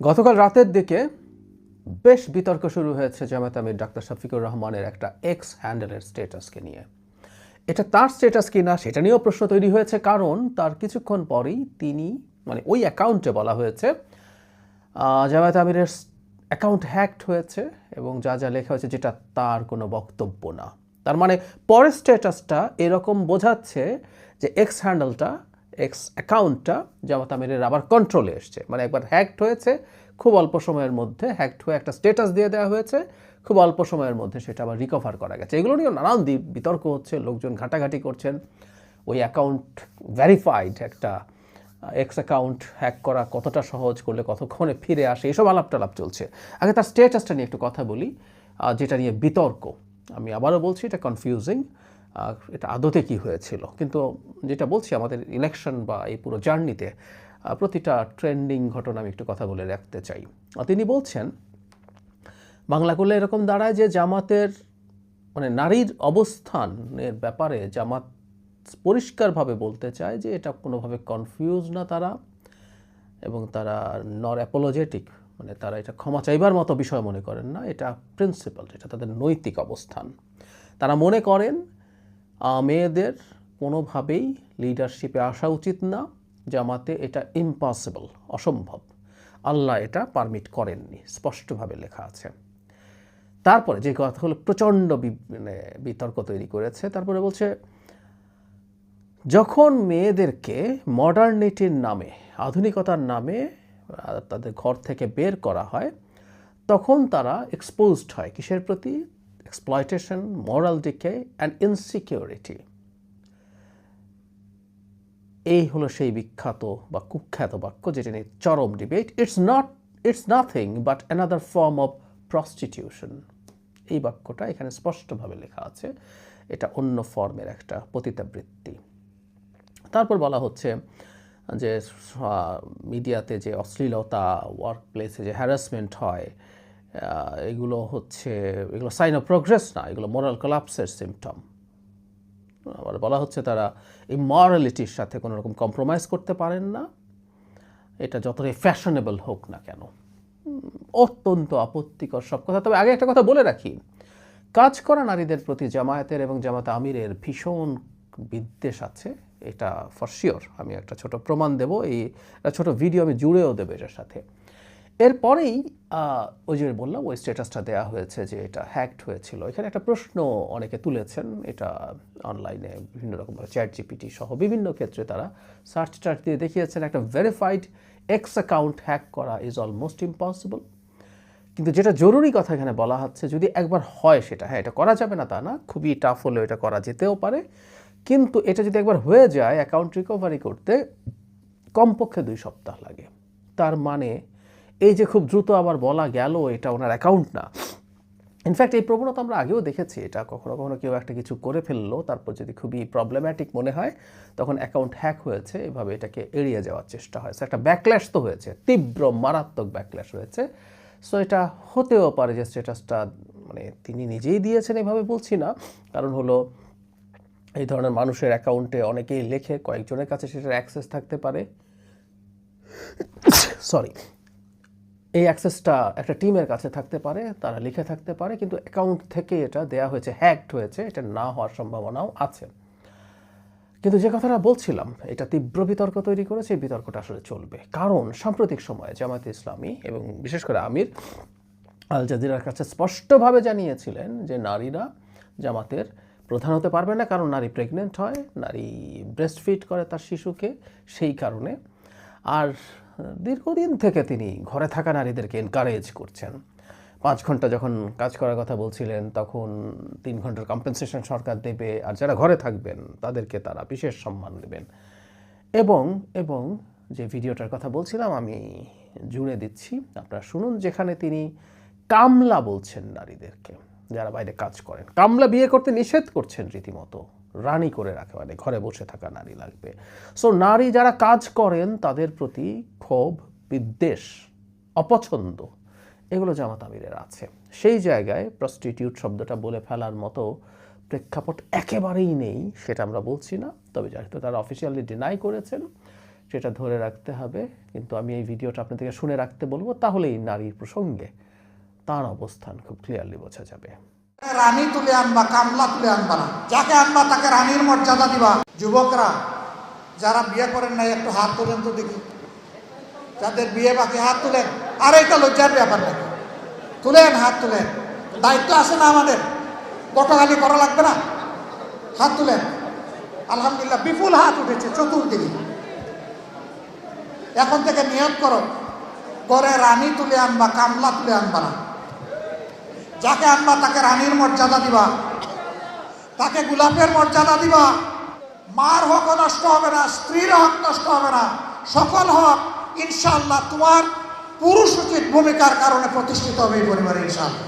গতকাল রাতের দিকে বেশ বিতর্ক শুরু হয়েছে জামায়াত আমির ডাক্তার শফিকুর রহমানের একটা এক্স হ্যান্ডেলের স্ট্যাটাসকে নিয়ে। এটা তার স্ট্যাটাস কিনা সেটা নিয়েও প্রশ্ন তৈরি হয়েছে, কারণ তার কিছুক্ষণ পরেই তিনি ওই অ্যাকাউন্টে বলা হয়েছে জামায়াত আমিরের অ্যাকাউন্ট হ্যাকড হয়েছে এবং যা যা লেখা হয়েছে যেটা তার কোনো বক্তব্য না। তার মানে পরের স্ট্যাটাসটা এরকম বোঝাচ্ছে যে এক্স হ্যান্ডেলটা, এক্স অ্যাকাউন্টটা জামায়াত আমিরের আবার কন্ট্রোলে এসছে। একবার হ্যাকড হয়েছে, খুব অল্প সময়ের মধ্যে হ্যাকড হয়ে একটা স্ট্যাটাস দিয়ে দেওয়া হয়েছে, খুব অল্প সময়ের মধ্যে সেটা আবার রিকভার করা গেছে। এগুলো নিয়েও নানান বিতর্ক হচ্ছে, লোকজন ঘাটাঘাটি করছেন। ওই অ্যাকাউন্ট ভেরিফাইড একটা এক্স অ্যাকাউন্ট হ্যাক করা কতটা সহজ, করলে কতক্ষণে ফিরে আসে, এসব আলাপ চলছে। আগে তার স্ট্যাটাসটা নিয়ে একটু কথা বলি, যেটা নিয়ে বিতর্ক। আমি আবারও বলছি, এটা কনফিউজিং, এটা আদতে কী হয়েছিল। কিন্তু যেটা বলছি, আমাদের ইলেকশন বা এই পুরো জার্নিতে প্রতিটা ট্রেন্ডিং ঘটনা আমি একটু কথা বলে রাখতে চাই। তিনি বলছেন, বাংলা করলে এরকম দাঁড়ায় যে জামাতের নারীর অবস্থানের ব্যাপারে জামাত পরিষ্কারভাবে বলতে চায় যে এটা কোনোভাবে কনফিউজ না তারা, এবং তারা নর অ্যাপোলজেটিক, তারা এটা ক্ষমা চাইবার মতো বিষয় মনে করেন না। এটা প্রিন্সিপাল, এটা তাদের নৈতিক অবস্থান। তারা মনে করেন মেয়েদের কোনোভাবেই লিডারশিপে আসা উচিত না, জামাতে এটা ইম্পসিবল, অসম্ভব, আল্লাহ এটা পারমিট করেননি, স্পষ্টভাবে লেখা আছে। তারপরে যে কথা হলো প্রচণ্ড বিতর্ক তৈরি করেছে, তারপরে বলছে যখন মেয়েদেরকে মডার্নিটির নামে, আধুনিকতার নামে তাদের ঘর থেকে বের করা হয়, তখন তারা এক্সপোজড হয় কিসের প্রতি? Exploitation, moral decay and insecurity. এই হলো সেই বিখ্যাত বা কুখ্যাত বাক্য যেটা নিয়ে চরম debate. It's nothing but another form of prostitution. এই বাক্যটা এখানে স্পষ্টভাবে লেখা আছে, এটা অন্য ফর্মের একটা পতিতাবৃত্তি। তারপর বলা হচ্ছে যে মিডিয়াতে যে অশ্লীলতা, ওয়ার্ক প্লেসে যে হ্যারাসমেন্ট হয়, এগুলো সাইন অফ প্রোগ্রেস না, এগুলো মোরাল কোলাপসের সিমটম। আবার বলা হচ্ছে তারা এই মরালিটির সাথে কোনো রকম কম্প্রোমাইজ করতে পারেন না, এটা যতটাই ফ্যাশনেবল হোক না কেন। অত্যন্ত আপত্তিকর সব কথা। তবে আগে একটা কথা বলে রাখি, কাজ করা নারীদের প্রতি জামায়াতের এবং জামাত আমিরের ভীষণ বিদ্বেষ আছে, এটা ফর শিওর। আমি একটা ছোট প্রমাণ দেব, এই ছোট ভিডিও আমি জুড়েও দেবো এটার সাথে। এরপরেই ওই যে বললাম, ওই স্ট্যাটাসটা দেওয়া হয়েছে যে এটা হ্যাকড হয়েছিল। এখানে একটা প্রশ্ন অনেকে তুলেছেন, এটা অনলাইনে বিভিন্ন রকমভাবে চ্যাট জিপিটি সহ বিভিন্ন ক্ষেত্রে তারা সার্চ টার্চ দিয়ে দেখিয়েছেন, একটা ভেরিফাইড এক্স অ্যাকাউন্ট হ্যাক করা ইজ অলমোস্ট ইম্পসিবল। কিন্তু যেটা জরুরি কথা এখানে বলা হচ্ছে, যদি একবার হয় সেটা, হ্যাঁ এটা করা যাবে না তা না, খুবই টাফ হলেও এটা করা যেতেও পারে, কিন্তু এটা যদি একবার হয়ে যায় অ্যাকাউন্ট রিকভারি করতে কমপক্ষে 2 সপ্তাহ লাগে। তার মানে এই যে খুব দ্রুত আবার বলা গেল এটা ওনার অ্যাকাউন্ট না। ইনফ্যাক্ট এই প্রবণতা আমরা আগেও দেখেছি, এটা কখনো কখনো কেউ একটা কিছু করে ফেললো, তারপর যদি খুবই প্রবলেম্যাটিক মনে হয় তখন অ্যাকাউন্ট হ্যাক হয়েছে, এভাবে এটাকে এড়িয়ে যাওয়ার চেষ্টা হয়। একটা ব্যাকল্যাশ তো হয়েছে, তীব্র মারাত্মক ব্যাকল্যাশ হয়েছে। সো এটা হতেও পারে যে স্ট্যাটাসটা তিনি নিজেই দিয়েছেন, এভাবে বলছি না, কারণ হলো এই ধরনের মানুষের অ্যাকাউন্টে অনেকেই লেখে, কয়েকজনের কাছে সেটার অ্যাক্সেস থাকতে পারে, সরি, এই অ্যাক্সেসটা একটা টিমের কাছে থাকতে পারে, তারা লিখে থাকতে পারে, কিন্তু অ্যাকাউন্ট থেকে এটা দেয়া হয়েছে, হ্যাকড হয়েছে, এটা না হওয়ার সম্ভাবনাও আছে। কিন্তু যে কথাটা বলছিলাম, এটা তীব্র বিতর্ক তৈরি করেছে। এই বিতর্কটা আসলে চলবে, কারণ সাম্প্রতিক সময়ে জামায়াতে ইসলামী এবং বিশেষ করে আমির আল জাজিরার কাছে স্পষ্টভাবে জানিয়েছিলেন যে নারীরা জামাতের প্রধান হতে পারবে না, কারণ নারী প্রেগনেন্ট হয়, নারী ব্রেস্ট ফিড করে তার শিশুকে, সেই কারণে। আর দীর্ঘদিন থেকে তিনি ঘরে থাকা নারীদেরকে এনকারেজ করছেন। 5 ঘন্টা যখন কাজ করার কথা বলছিলেন, তখন 3 ঘন্টার কম্পেনসেশন সরকার দেবে, আর যারা ঘরে থাকবেন তাদেরকে তারা বিশেষ সম্মান দেবেন। এবং যে ভিডিওটার কথা বলছিলাম আমি জুড়ে দিচ্ছি, আপনারা শুনুন, যেখানে তিনি কামলা বলছেন নারীদেরকে, যারা বাইরে কাজ করেন। কামলা বিয়ে করতে নিষেধ করছেন রীতিমতো, রানী করে রাখে, ঘরে বসে থাকা নারী লাগবে। সো নারী যারা কাজ করেন তাদের প্রতি ক্ষোভ, বিদ্বেষ, অপছন্দ, এগুলো জামাত আমিরের আছে। সেই জায়গায় প্রস্টিটিউট শব্দটা বলে ফেলার মতো প্রেক্ষাপট একেবারেই নেই, সেটা আমরা বলছি না। তবে যেহেতু তারা অফিসিয়ালি ডিনাই করেছেন, সেটা ধরে রাখতে হবে। কিন্তু আমি এই ভিডিওটা আপনাদেরকে শুনে রাখতে বলবো, তাহলেই নারীর প্রসঙ্গে তার অবস্থান খুব ক্লিয়ারলি বোঝা যাবে। রানী তুলে আনবা, কামলা তুলে আনবা না। যাকে আনবা তাকে রানীর মর্যাদা দিবা। যুবকরা যারা বিয়ে করেন নাই একটু হাত তোলেন তো দেখি, যাদের বিয়ে বাকি হাত তুলেন। আর এটা লজ্জার ব্যাপার নাকি? তুলেন, হাত তুলেন, দায়িত্ব আছে না আমাদের? বটগালি করা লাগবে না, হাত তুলেন। আলহামদুলিল্লাহ, বিপুল হাত উঠেছে চতুর্দিকে। এখন থেকে নিয়ত করো, করে রানী তুলে আনবা, কামলা তুলে আনবা না। যাকে আনবা তাকে রানীর মর্যাদা দিবা, তাকে গোলাপের মর্যাদা দিবা। মার হক নষ্ট হবে না, স্ত্রীর হক নষ্ট হবে না, সকল হক ইনশাআল্লাহ তোমার পুরুষ উচিত ভূমিকার কারণে প্রতিষ্ঠিত হবে এই পরিবারে ইনশাআল্লাহ।